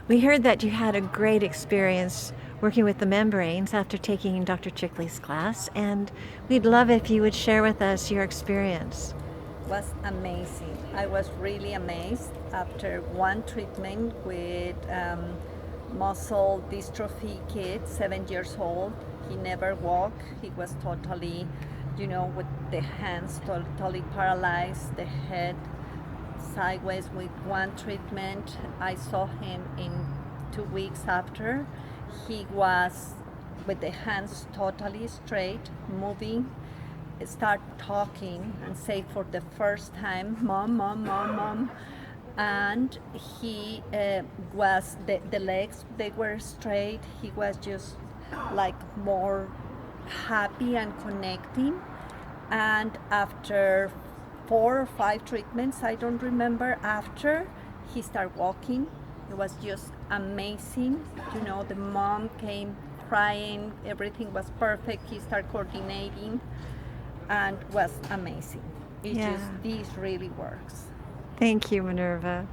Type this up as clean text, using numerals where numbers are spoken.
We heard that you had a great experience working with the membranes after taking Dr. Chikly's class, and we'd love if you would share with us your experience. Was amazing. I was really amazed after one treatment with muscle dystrophy kid, 7 years old. He never walked. He was totally, with the hands totally paralyzed, the head sideways. With one treatment, I saw him in 2 weeks after. He was with the hands totally straight, moving, start talking and say for the first time, "Mom, mom, mom, mom." And he was, the legs, they were straight. He was just like more happy and connecting. And after 4 or 5 treatments, I don't remember, after, he started walking. It was just amazing. The mom came crying, everything was perfect. He started coordinating and was amazing. This really works. Thank you, Minerva.